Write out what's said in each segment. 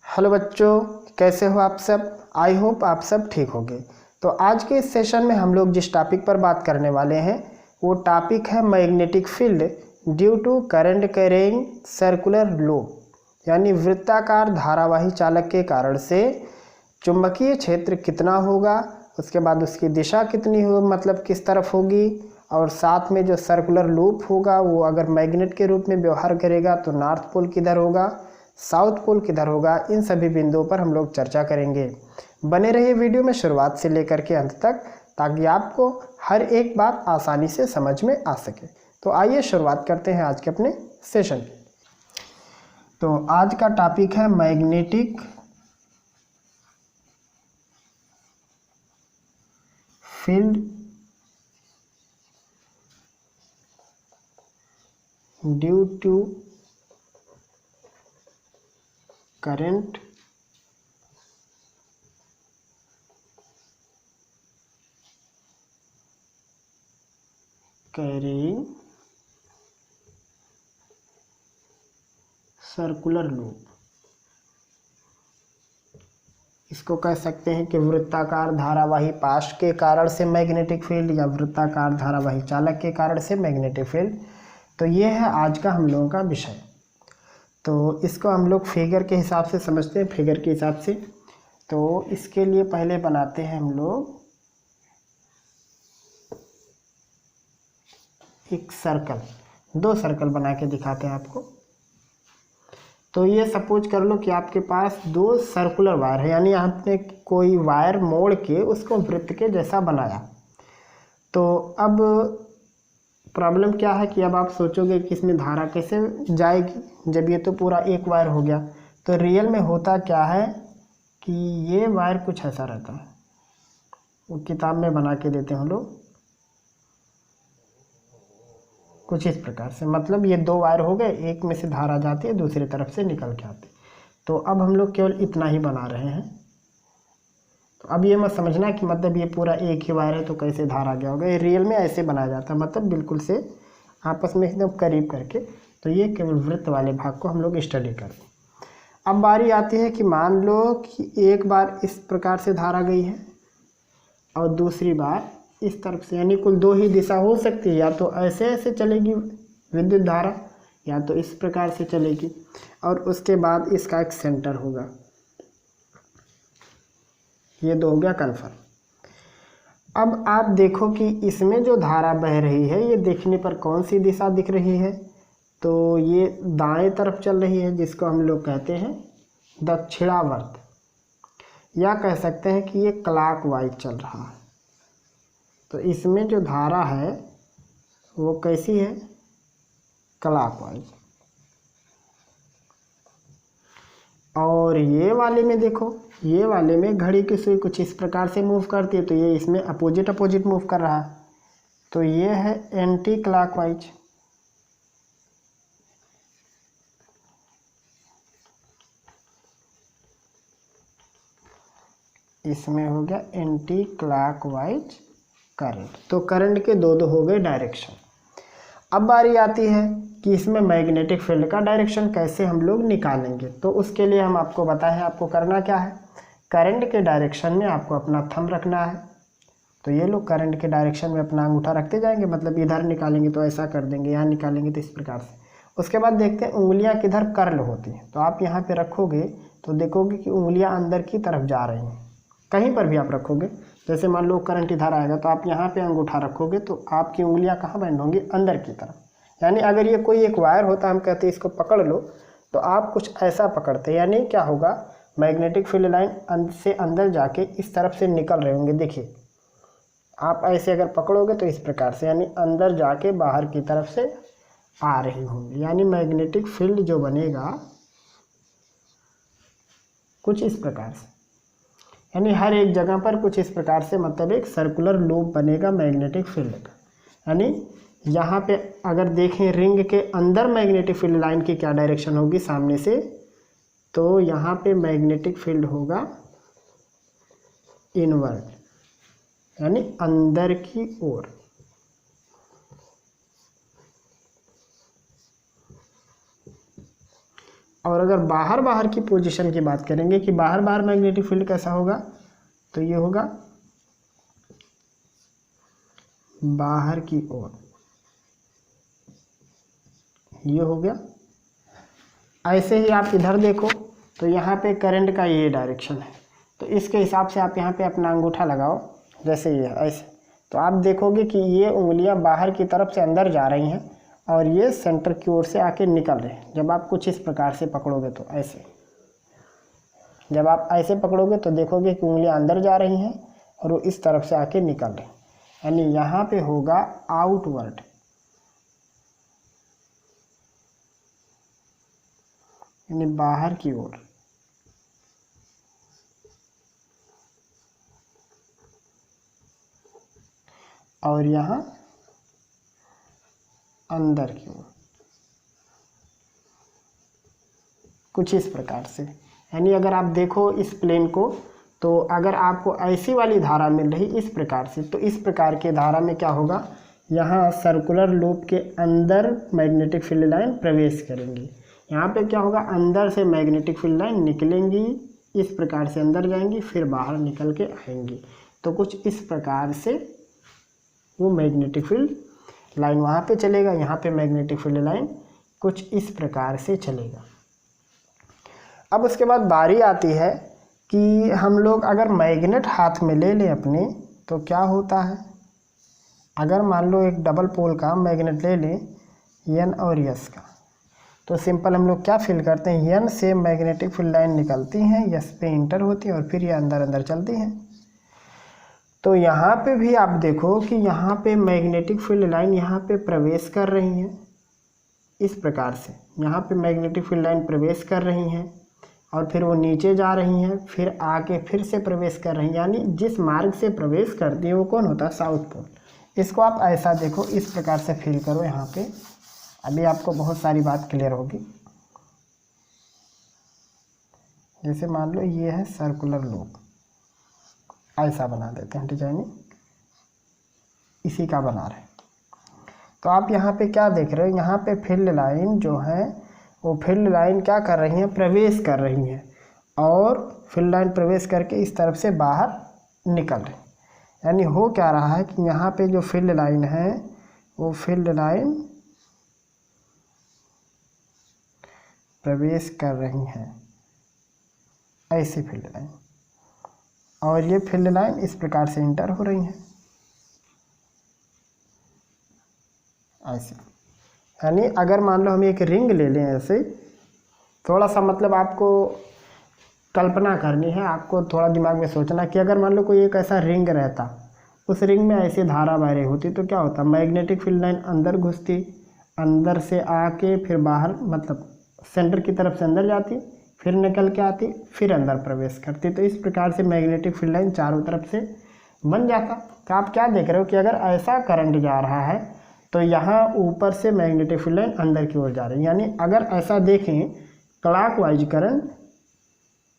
Hello बच्चों, कैसे हो आप सब। आई होप आप सब ठीक होंगे। तो आज के इस सेशन में हम लोग जिस टॉपिक पर बात करने वाले हैं वो टॉपिक है magnetic field due to current carrying circular loop, यानी वृत्ताकार धारावाही चालक के कारण से चुंबकीय क्षेत्र कितना होगा, उसके बाद उसकी दिशा कितनी हो, मतलब किस तरफ होगी, और साथ में जो सर्कुलर लूप होगा वो अगर मैग्नेट के रूप में व्यवहार करेगा तो नॉर्थ पोल किधर होगा, साउथ पोल किधर होगा। इन सभी बिंदुओं पर हम लोग चर्चा करेंगे। बने रहिए वीडियो में शुरुआत से लेकर के अंत तक, ताकि आपको हर एक बात आसानी से समझ में आ सके। तो आइए शुरुआत करते हैं आज के अपने सेशन की। तो आज का टॉपिक है magnetic field due to current carrying circular loop. इसको कह सकते हैं कि वृत्ताकार धारावाही पाश के कारण से मैग्नेटिक फील्ड या वृत्ताकार धारावाही चालक के कारण से मैग्नेटिक फील्ड। तो ये है आज का हम लोगों का विषय। तो इसको हम लोग फिगर के हिसाब से समझते हैं, फिगर के हिसाब से। तो इसके लिए पहले बनाते हैं हम लोग एक सर्कल, दो सर्कल बना के दिखाते हैं आपको। तो ये सपोज कर लो कि आपके पास दो सर्कुलर वायर है, यानी आपने कोई वायर मोड़ के उसको वृत्त के जैसा बनाया। तो अब प्रॉब्लम क्या है कि अब आप सोचोगे कि इसमें धारा कैसे जाएगी जब ये तो पूरा एक वायर हो गया। तो रियल में होता क्या है कि ये वायर कुछ ऐसा रहता है, वो किताब में बना के देते हैं हम लोग कुछ इस प्रकार से। मतलब ये दो वायर हो गए, एक में से धारा जाती है, दूसरी तरफ से निकल के आती है। तो अब हम लोग केवल इतना ही बना रहे हैं। तो अब ये मत समझना कि मतलब ये पूरा एक ही वायर है तो कैसे धारा गया होगा। ये रियल में ऐसे बनाया जाता है, मतलब बिल्कुल से आपस में एकदम करीब करके। तो ये केवल वृत्त वाले भाग को हम लोग स्टडी करते हैं। अब बारी आती है कि मान लो कि एक बार इस प्रकार से धारा गई है और दूसरी बार इस तरफ से, यानी कुल दो ही दिशा हो सकती है। या तो ऐसे ऐसे चलेगी विद्युत धारा, या तो इस प्रकार से चलेगी, और उसके बाद इसका एक सेंटर होगा। ये दो हो गया कन्फर्म। अब आप देखो कि इसमें जो धारा बह रही है ये देखने पर कौन सी दिशा दिख रही है। तो ये दाएं तरफ चल रही है, जिसको हम लोग कहते हैं दक्षिणावर्त, या कह सकते हैं कि ये क्लॉकवाइज चल रहा है। तो इसमें जो धारा है वो कैसी है, क्लॉकवाइज। और ये वाले में देखो, ये वाले में घड़ी की सुई कुछ इस प्रकार से मूव करती है, तो ये इसमें अपोजिट अपोजिट मूव कर रहा है। तो ये है एंटी क्लॉकवाइज। इसमें हो गया एंटी क्लॉकवाइज करंट। तो करंट के दो दो हो गए डायरेक्शन। अब बारी आती है कि इसमें मैग्नेटिक फील्ड का डायरेक्शन कैसे हम लोग निकालेंगे। तो उसके लिए हम आपको बताएं, आपको करना क्या है। करंट के डायरेक्शन में आपको अपना थंब रखना है। तो ये लोग करंट के डायरेक्शन में अपना अंगूठा रखते जाएंगे, मतलब इधर निकालेंगे तो ऐसा कर देंगे, यहाँ निकालेंगे तो इस प्रकार से। उसके बाद देखते हैं उंगलियाँ किधर कर्ल होती हैं। तो आप यहाँ पे रखोगे तो देखोगे कि उंगलियाँ अंदर की तरफ जा रही हैं। कहीं पर भी आप रखोगे, जैसे मान लो करंट इधर आएगा तो आप यहाँ पे अंगूठा रखोगे तो आपकी उंगलियाँ कहाँ बैंड होंगी, अंदर की तरफ। यानी अगर ये कोई एक वायर होता, हम कहते हैं इसको पकड़ लो, तो आप कुछ ऐसा पकड़ते, यानी क्या होगा, मैग्नेटिक फील्ड लाइन से अंदर जाके इस तरफ से निकल रहे होंगे। देखिए आप ऐसे अगर पकड़ोगे तो इस प्रकार से, यानी अंदर जाके बाहर की तरफ से आ रही होंगी। यानी मैग्नेटिक फील्ड जो बनेगा कुछ इस प्रकार से, यानी हर एक जगह पर कुछ इस प्रकार से, मतलब एक सर्कुलर लूप बनेगा मैग्नेटिक फील्ड का। यानी यहाँ पे अगर देखें रिंग के अंदर मैग्नेटिक फील्ड लाइन की क्या डायरेक्शन होगी सामने से, तो यहाँ पे मैग्नेटिक फील्ड होगा इनवर्ड, यानी अंदर की ओर। और अगर बाहर बाहर की पोजीशन की बात करेंगे कि बाहर बाहर मैग्नेटिक फील्ड कैसा होगा, तो ये होगा बाहर की ओर, ये हो गया। ऐसे ही आप इधर देखो तो यहाँ पे करंट का ये डायरेक्शन है, तो इसके हिसाब से आप यहाँ पे अपना अंगूठा लगाओ, जैसे ये ऐसे, तो आप देखोगे कि ये उंगलियाँ बाहर की तरफ से अंदर जा रही हैं और ये सेंटर की ओर से आके निकल रहे हैं। जब आप कुछ इस प्रकार से पकड़ोगे तो ऐसे, जब आप ऐसे पकड़ोगे तो देखोगे कि उंगलियां अंदर जा रही हैं और वो इस तरफ से आके निकल रही हैं, यानी यहाँ पे होगा आउटवर्ड, यानी बाहर की ओर। और यहाँ अंदर की ओर, कुछ इस प्रकार से। यानी अगर आप देखो इस प्लेन को, तो अगर आपको ऐसी वाली धारा मिल रही इस प्रकार से, तो इस प्रकार के धारा में क्या होगा, यहाँ सर्कुलर लूप के अंदर मैग्नेटिक फील्ड लाइन प्रवेश करेंगी। यहाँ पे क्या होगा, अंदर से मैग्नेटिक फील्ड लाइन निकलेंगी, इस प्रकार से अंदर जाएंगी, फिर बाहर निकल के आएंगी। तो कुछ इस प्रकार से वो मैग्नेटिक फील्ड लाइन वहाँ पे चलेगा, यहाँ पे मैग्नेटिक फील्ड लाइन कुछ इस प्रकार से चलेगा। अब उसके बाद बारी आती है कि हम लोग अगर मैग्नेट हाथ में ले लें अपने, तो क्या होता है, अगर मान लो एक डबल पोल का मैग्नेट ले लें एन और एस का, तो सिंपल हम लोग क्या फील करते हैं, एन से मैग्नेटिक फील्ड लाइन निकलती हैं, एस पे इंटर होती है और फिर ये अंदर अंदर चलती हैं। तो यहाँ पे भी आप देखो कि यहाँ पे मैग्नेटिक फील्ड लाइन यहाँ पे प्रवेश कर रही हैं, इस प्रकार से यहाँ पे मैग्नेटिक फील्ड लाइन प्रवेश कर रही हैं और फिर वो नीचे जा रही हैं, फिर आके फिर से प्रवेश कर रही हैं, यानी जिस मार्ग से प्रवेश करती है वो कौन होता है, साउथ पोल। इसको आप ऐसा देखो, इस प्रकार से फील करो यहाँ पे, अभी आपको बहुत सारी बात क्लियर होगी। जैसे मान लो ये है सर्कुलर लूप, ऐसा बना देते हैं डिजाइनिंग, इसी का बना रहे। तो आप यहाँ पे क्या देख रहे हो, यहाँ पे फील्ड लाइन जो है वो फील्ड लाइन क्या कर रही हैं, प्रवेश कर रही हैं, और फील्ड लाइन प्रवेश करके इस तरफ से बाहर निकल रही। यानी हो क्या रहा है कि यहाँ पे जो फील्ड लाइन है वो फील्ड लाइन प्रवेश कर रही हैं, ऐसी फील्ड लाइन, और ये फील्ड लाइन इस प्रकार से इंटर हो रही हैं ऐसे। यानी अगर मान लो हम एक रिंग ले लें ऐसे, थोड़ा सा मतलब आपको कल्पना करनी है, आपको थोड़ा दिमाग में सोचना कि अगर मान लो कोई एक ऐसा रिंग रहता, उस रिंग में ऐसी धारा बह रही होती, तो क्या होता, मैग्नेटिक फील्ड लाइन अंदर घुसती, अंदर से आके फिर बाहर, मतलब सेंटर की तरफ से अंदर जाती, फिर निकल के आती, फिर अंदर प्रवेश करती। तो इस प्रकार से मैग्नेटिक फील्ड लाइन चारों तरफ से बन जाता। तो आप क्या देख रहे हो कि अगर ऐसा करंट जा रहा है तो यहाँ ऊपर से मैग्नेटिक फील्ड लाइन अंदर की ओर जा रही है। यानी अगर ऐसा देखें क्लॉकवाइज करंट,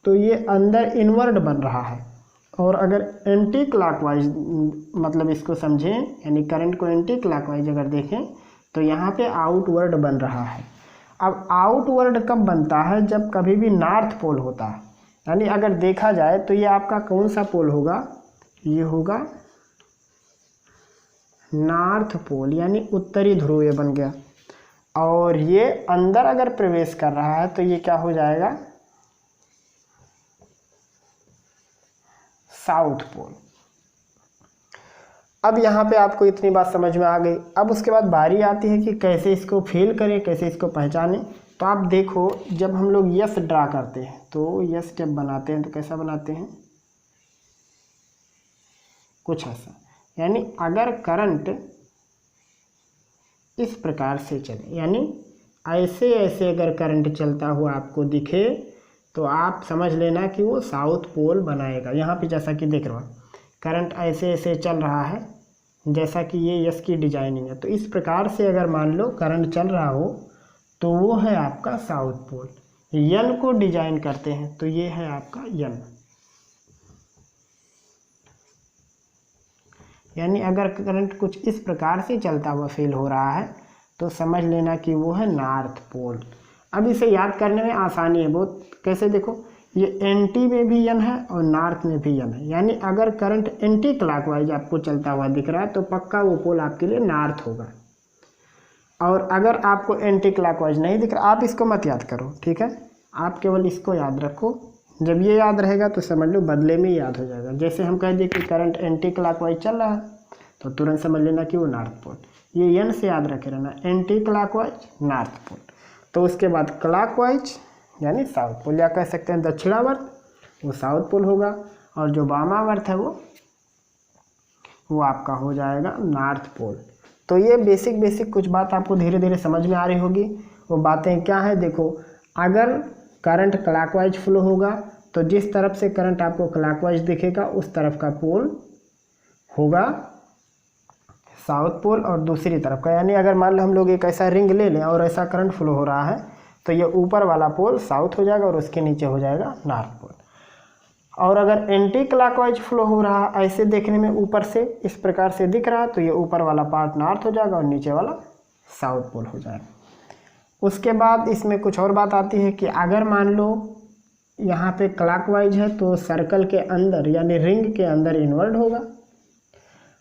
तो ये अंदर इनवर्ड बन रहा है, और अगर एंटी क्लॉकवाइज मतलब इसको समझें, यानी करंट को एंटी क्लॉकवाइज अगर देखें तो यहाँ पे आउटवर्ड बन रहा है। अब आउटवर्ड कब बनता है, जब कभी भी नॉर्थ पोल होता है। यानी अगर देखा जाए तो ये आपका कौन सा पोल होगा, ये होगा नॉर्थ पोल, यानी उत्तरी ध्रुव ये बन गया। और ये अंदर अगर प्रवेश कर रहा है तो ये क्या हो जाएगा, साउथ पोल। अब यहाँ पे आपको इतनी बात समझ में आ गई। अब उसके बाद बारी आती है कि कैसे इसको फील करें, कैसे इसको पहचानें। तो आप देखो, जब हम लोग यस ड्रा करते हैं, तो यस जब बनाते हैं तो कैसा बनाते हैं, कुछ ऐसा। यानी अगर करंट इस प्रकार से चले, यानी ऐसे ऐसे अगर करंट चलता हुआ आपको दिखे, तो आप समझ लेना कि वो साउथ पोल बनाएगा। यहाँ पे जैसा कि देख रहे हो करंट ऐसे ऐसे चल रहा है, जैसा कि ये यस की डिजाइनिंग है। तो इस प्रकार से अगर मान लो करंट चल रहा हो तो वो है आपका साउथ पोल। यन को डिजाइन करते हैं तो ये है आपका यन। यानी अगर करंट कुछ इस प्रकार से चलता हुआ फील हो रहा है तो समझ लेना कि वो है नॉर्थ पोल। अब इसे याद करने में आसानी है बहुत। कैसे देखो, ये एंटी में भी n है और नॉर्थ में भी n है, यानी अगर करंट एंटी क्लॉकवाइज आपको चलता हुआ दिख रहा है तो पक्का वो पोल आपके लिए नॉर्थ होगा। और अगर आपको एंटी क्लॉकवाइज नहीं दिख रहा, आप इसको मत याद करो, ठीक है, आप केवल इसको याद रखो। जब ये याद रहेगा तो समझ लो बदले में याद हो जाएगा। जैसे हम कह दिए कि करंट एंटी क्लॉकवाइज चल रहा है तो तुरंत समझ लेना कि वो नॉर्थ पोल। ये n से याद रखे रहना, एंटी क्लॉकवाइज नॉर्थ पोल। तो उसके बाद क्लॉकवाइज यानी साउथ पोल, या कह सकते हैं दक्षिणावर्त, वो साउथ पोल होगा। और जो वामावर्त है वो आपका हो जाएगा नॉर्थ पोल। तो ये बेसिक कुछ बात आपको धीरे धीरे समझ में आ रही होगी। वो बातें क्या है, देखो, अगर करंट क्लॉकवाइज फ्लो होगा तो जिस तरफ से करंट आपको क्लॉकवाइज दिखेगा उस तरफ का पोल होगा साउथ पोल, और दूसरी तरफ का, यानी अगर मान लो हम लोग एक ऐसा रिंग ले लें और ऐसा करंट फ्लो हो रहा है तो ये ऊपर वाला पोल साउथ हो जाएगा और उसके नीचे हो जाएगा नॉर्थ पोल। और अगर एंटी क्लॉकवाइज फ्लो हो रहा है, ऐसे देखने में ऊपर से इस प्रकार से दिख रहा है, तो ये ऊपर वाला पार्ट नॉर्थ हो जाएगा और नीचे वाला साउथ पोल हो जाएगा। उसके बाद इसमें कुछ और बात आती है कि अगर मान लो यहाँ पे क्लॉकवाइज है तो सर्कल के अंदर यानी रिंग के अंदर इनवर्ड होगा,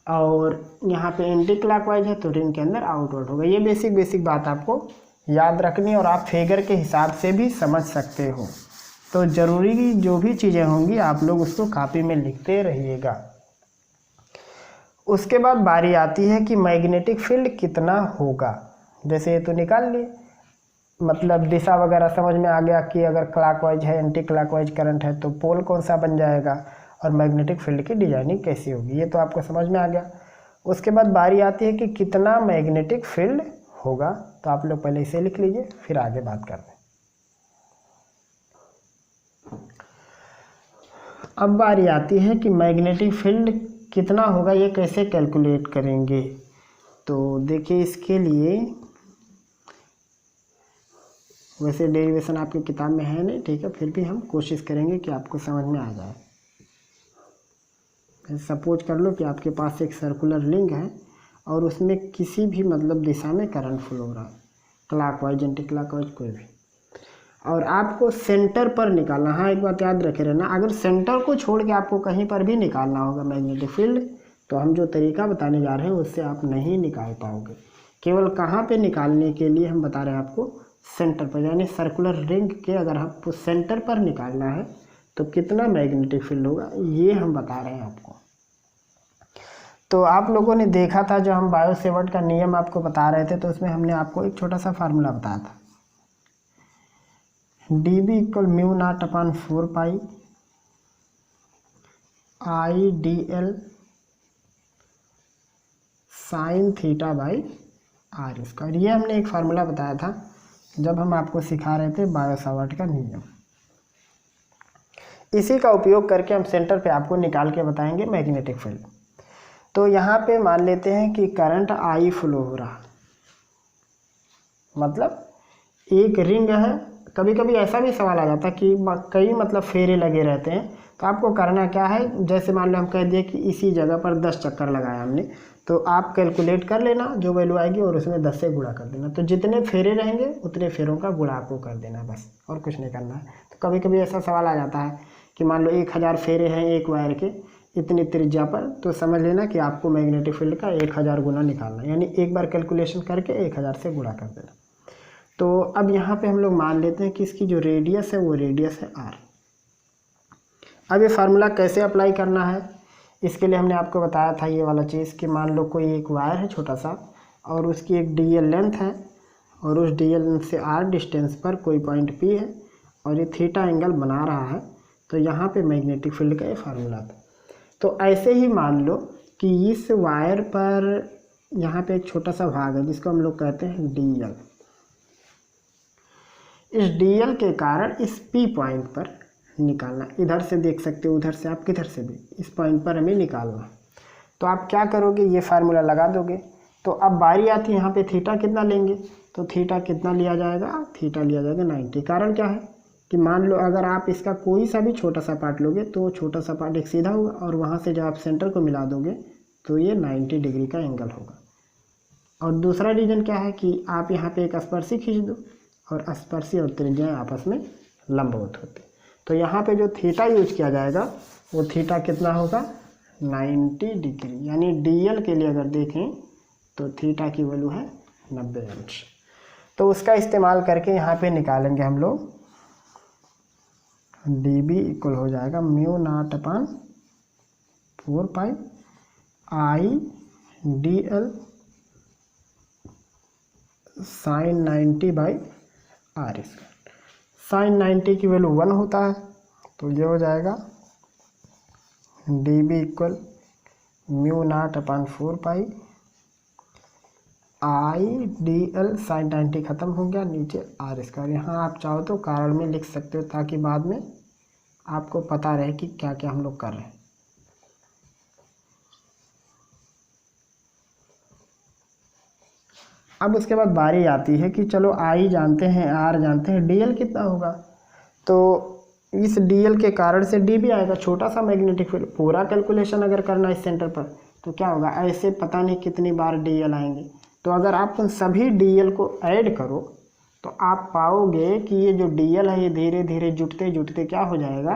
और यहाँ पे एंटी क्लॉकवाइज है तो रिंग के अंदर आउटवर्ड होगा। ये बेसिक बात आपको याद रखनी, और आप फिगर के हिसाब से भी समझ सकते हो। तो ज़रूरी जो भी चीज़ें होंगी आप लोग उसको कॉपी में लिखते रहिएगा। उसके बाद बारी आती है कि मैग्नेटिक फील्ड कितना होगा। जैसे ये तो निकाल लिए, मतलब दिशा वगैरह समझ में आ गया कि अगर क्लॉकवाइज है, एंटी क्लॉकवाइज करंट है तो पोल कौन सा बन जाएगा और मैग्नेटिक फील्ड की डिजाइनिंग कैसी होगी, ये तो आपको समझ में आ गया। उसके बाद बारी आती है कि कितना मैग्नेटिक फील्ड होगा। तो आप लोग पहले इसे लिख लीजिए, फिर आगे बात करते हैं। अब बारी आती है कि मैग्नेटिक फील्ड कितना होगा, ये कैसे कैलकुलेट करेंगे। तो देखिए, इसके लिए वैसे डेरिवेशन आपकी किताब में है नहीं, ठीक है, फिर भी हम कोशिश करेंगे कि आपको समझ में आ जाए। सपोज कर लो कि आपके पास एक सर्कुलर रिंग है और उसमें किसी भी मतलब दिशा में करंट फ्लो हो रहा है, क्लॉकवाइज एंटी क्लॉकवाइज कोई भी, और आपको सेंटर पर निकालना। हाँ, एक बात याद रखे रहना, अगर सेंटर को छोड़ के आपको कहीं पर भी निकालना होगा मैग्नेटिक फील्ड तो हम जो तरीका बताने जा रहे हैं उससे आप नहीं निकाल पाओगे। केवल कहाँ पे निकालने के लिए हम बता रहे हैं आपको, सेंटर पर, यानी सर्कुलर रिंग के अगर आपको सेंटर पर निकालना है तो कितना मैग्नेटिक फील्ड होगा ये हम बता रहे हैं आपको। तो आप लोगों ने देखा था जब हम बायो सेवर्ट का नियम आपको बता रहे थे तो उसमें हमने आपको एक छोटा सा फार्मूला बताया था, dB = μ0/4 पाई IDL sin θ/r²। ये हमने एक फार्मूला बताया था जब हम आपको सिखा रहे थे बायो सेवर्ट का नियम। इसी का उपयोग करके हम सेंटर पे आपको निकाल के बताएंगे मैग्नेटिक फील्ड। तो यहाँ पे मान लेते हैं कि करंट I फ्लो हो रहा, मतलब एक रिंग है। कभी कभी ऐसा भी सवाल आ जाता है कि कई मतलब फेरे लगे रहते हैं, तो आपको करना क्या है, जैसे मान लो हम कह दिए कि इसी जगह पर 10 चक्कर लगाया हमने, तो आप कैलकुलेट कर लेना जो वैल्यू आएगी और उसमें 10 से गुणा कर देना। तो जितने फेरे रहेंगे उतने फेरों का गुणा आपको कर देना, बस, और कुछ नहीं करना है। तो कभी कभी ऐसा सवाल आ जाता है कि मान लो 1000 फेरे हैं एक वायर के इतनी त्रिज्या पर, तो समझ लेना कि आपको मैग्नेटिक फील्ड का 1000 गुना निकालना है, यानी एक बार कैलकुलेशन करके 1000 से गुणा कर देना। तो अब यहाँ पे हम लोग मान लेते हैं कि इसकी जो रेडियस है वो रेडियस है r। अब ये फार्मूला कैसे अप्लाई करना है, इसके लिए हमने आपको बताया था ये वाला चीज़ कि मान लो कोई एक वायर है छोटा सा और उसकी एक dl लेंथ है और उस dl लेंथ से r डिस्टेंस पर कोई पॉइंट P है और ये थीटा एंगल बना रहा है, तो यहाँ पे मैग्नेटिक फील्ड का ये फार्मूला था। तो ऐसे ही मान लो कि इस वायर पर यहाँ पे एक छोटा सा भाग है जिसको हम लोग कहते हैं dl। इस dl के कारण इस P पॉइंट पर निकालना, इधर से देख सकते हो, उधर से, आप किधर से भी, इस पॉइंट पर हमें निकालना। तो आप क्या करोगे, ये फार्मूला लगा दोगे। तो अब बारी आती है यहाँ पे थीटा कितना लेंगे, तो थीटा कितना लिया जाएगा, थीटा लिया जाएगा 90। कारण क्या है कि मान लो अगर आप इसका कोई सा भी छोटा सा पार्ट लोगे तो छोटा सा पार्ट एक सीधा होगा और वहाँ से जब आप सेंटर को मिला दोगे तो ये 90 डिग्री का एंगल होगा। और दूसरा रीज़न क्या है कि आप यहाँ पे एक स्पर्शी खींच दो और स्पर्शी और त्रिज्याएं आपस में लंबवत होती। तो यहाँ पे जो थीटा यूज किया जाएगा वो थीटा कितना होगा 90 डिग्री, यानी डीएल के लिए अगर देखें तो थीटा की वैल्यू है 90 अंश। तो उसका इस्तेमाल करके यहाँ पे निकालेंगे हम लोग डी बी इक्वल हो जाएगा mu naught upon 4 pi I D L sine 90 by R square. Sine 90 की वैल्यू 1 होता है, तो ये हो जाएगा D B equal mu naught upon 4 pi I D L sine 90 ख़त्म हो गया, नीचे आर स्क्वायर। यहाँ आप चाहो तो कारण में लिख सकते हो ताकि बाद में आपको पता रहे कि क्या क्या हम लोग कर रहे हैं। अब उसके बाद बारी आती है कि चलो आई जानते हैं, आर जानते हैं, डीएल कितना होगा। तो इस डीएल के कारण से डी भी आएगा, छोटा सा मैग्नेटिक फील्ड। पूरा कैलकुलेशन अगर करना इस सेंटर पर तो क्या होगा, ऐसे पता नहीं कितनी बार डीएल आएंगे। तो अगर आप उन सभी डीएल को ऐड करो तो आप पाओगे कि ये जो डीएल है ये धीरे धीरे जुटते जुटते क्या हो जाएगा,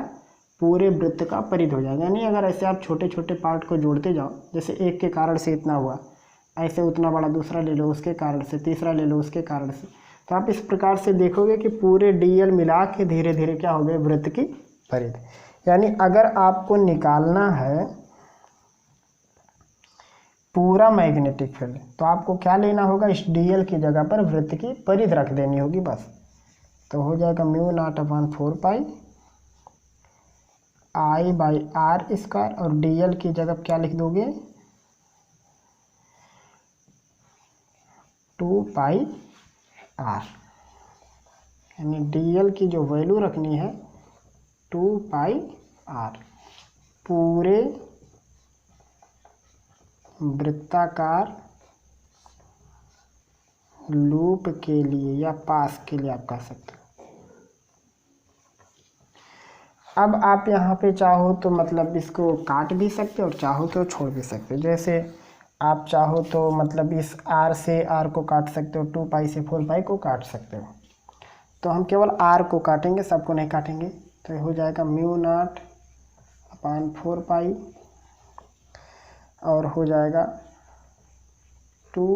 पूरे वृत्त का परिध हो जाएगा। यानी अगर ऐसे आप छोटे छोटे पार्ट को जोड़ते जाओ, जैसे एक के कारण से इतना हुआ, ऐसे उतना बड़ा दूसरा ले लो उसके कारण से, तीसरा ले लो उसके कारण से, तो आप इस प्रकार से देखोगे कि पूरे डीएल मिला के धीरे धीरे क्या हो गए, वृत्त की परिधि। यानी अगर आपको निकालना है पूरा मैग्नेटिक फील्ड तो आपको क्या लेना होगा, इस डीएल की जगह पर वृत्त की परिधि रख देनी होगी बस। तो हो जाएगा mu naught upon 4 pi I by R square, और डीएल की जगह क्या लिख दोगे 2 पाई आर, यानी डीएल की जो वैल्यू रखनी है 2 पाई आर पूरे वृत्ताकार लूप के लिए या पास के लिए आप कह सकते हो। अब आप यहाँ पे चाहो तो मतलब इसको काट भी सकते हो और चाहो तो छोड़ भी सकते हो। जैसे आप चाहो तो मतलब इस आर से आर को काट सकते हो, 2 पाई से 4 पाई को काट सकते हो। तो हम केवल आर को काटेंगे, सबको नहीं काटेंगे। तो हो जाएगा म्यू नॉट अपान 4 पाई और हो जाएगा 2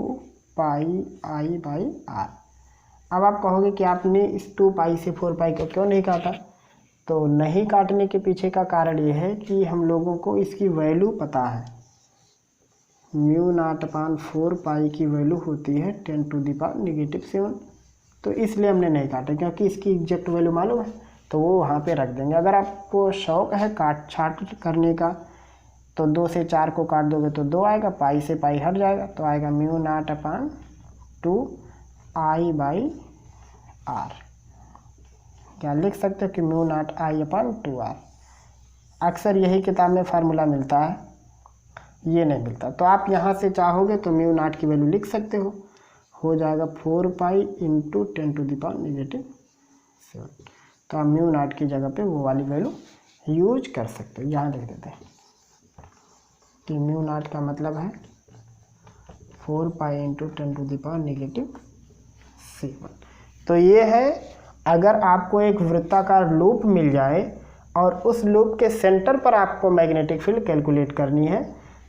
पाई आई बाई आर। अब आप कहोगे कि आपने इस 2 पाई से 4 पाई को क्यों नहीं काटा, तो नहीं काटने के पीछे का कारण ये है कि हम लोगों को इसकी वैल्यू पता है। म्यू नॉट अपान 4 पाई की वैल्यू होती है 10⁻⁻⁷, तो इसलिए हमने नहीं काटे, क्योंकि इसकी एग्जैक्ट वैल्यू मालूम है तो वो वहाँ पे रख देंगे। अगर आपको शौक है काट छाट करने का तो 2 से 4 को काट दोगे तो 2 आएगा, पाई से पाई हट जाएगा तो आएगा mu naught upon 2 I by R. क्या लिख सकते हो कि mu naught I upon 2 R. अक्सर यही किताब में फार्मूला मिलता है, ये नहीं मिलता। तो आप यहाँ से चाहोगे तो म्यू नॉट की वैल्यू लिख सकते हो जाएगा 4 पाई इंटू 10⁻⁻⁷। तो आप म्यू नॉट की जगह पे वो वाली वैल्यू यूज कर सकते हो। यहाँ लिख देते हैं कि म्यू नॉट का मतलब है 4 पाई इंटू 10⁻⁻⁷। तो ये है, अगर आपको एक वृत्ताकार लूप मिल जाए और उस लूप के सेंटर पर आपको मैग्नेटिक फील्ड कैलकुलेट करनी है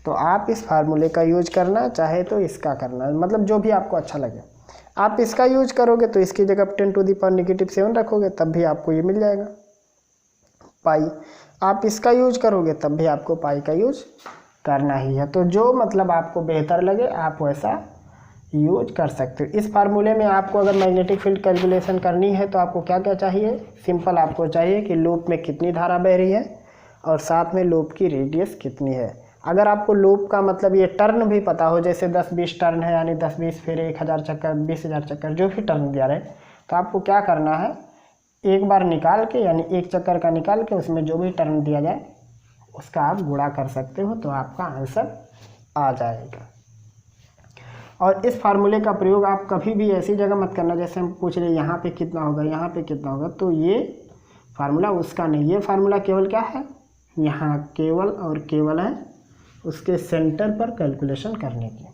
तो आप इस फार्मूले का यूज करना, चाहे तो इसका करना, मतलब जो भी आपको अच्छा लगे। आप इसका यूज करोगे तो इसकी जगह 10⁻⁻⁷ रखोगे तब भी आपको ये मिल जाएगा पाई। आप इसका यूज करोगे तब भी आपको पाई का यूज करना ही है। तो जो मतलब आपको बेहतर लगे आप वैसा यूज कर सकते हो। इस फार्मूले में आपको अगर मैग्नेटिक फील्ड कैलकुलेशन करनी है तो आपको क्या क्या चाहिए, सिंपल आपको चाहिए कि लूप में कितनी धारा बह रही है और साथ में लूप की रेडियस कितनी है। अगर आपको लूप का मतलब ये टर्न भी पता हो, जैसे 10-20 टर्न है, यानी 10-20 फिर 1000 चक्कर, 20,000 चक्कर, जो भी टर्न दिया रहे, तो आपको क्या करना है, एक बार निकाल के, यानी एक चक्कर का निकाल के उसमें जो भी टर्न दिया जाए उसका आप गुणा कर सकते हो तो आपका आंसर आ जाएगा। और इस फार्मूले का प्रयोग आप कभी भी ऐसी जगह मत करना जैसे हम पूछ रहे यहाँ पे कितना होगा, यहाँ पे कितना होगा, तो ये फार्मूला उसका नहीं। ये फार्मूला केवल क्या है, यहाँ केवल और केवल है उसके सेंटर पर कैलकुलेशन करने की।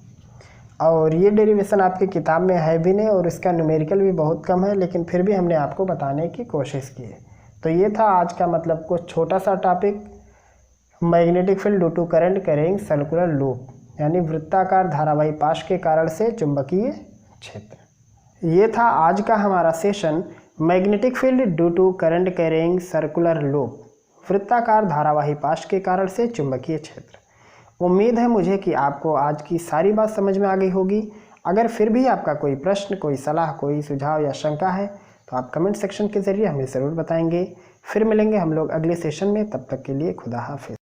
और ये डेरिवेशन आपकी किताब में है भी नहीं और इसका न्यूमेरिकल भी बहुत कम है, लेकिन फिर भी हमने आपको बताने की कोशिश की है। तो ये था आज का मतलब कुछ छोटा सा topic, magnetic field due to current carrying circular loop, यानी वृत्ताकार धारावाही पाश के कारण से चुंबकीय क्षेत्र। ये था आज का हमारा session, magnetic field due to current carrying circular loop, वृत्ताकार धारावाही पाश के कारण से चुंबकीय क्षेत्र। उम्मीद है मुझे कि आपको आज की सारी बात समझ में आ गई होगी। अगर फिर भी आपका कोई प्रश्न, कोई सलाह, कोई सुझाव या शंका है तो आप कमेंट सेक्शन के ज़रिए हमें ज़रूर बताएंगे। फिर मिलेंगे हम लोग अगले सेशन में, तब तक के लिए खुदा हाफिज़।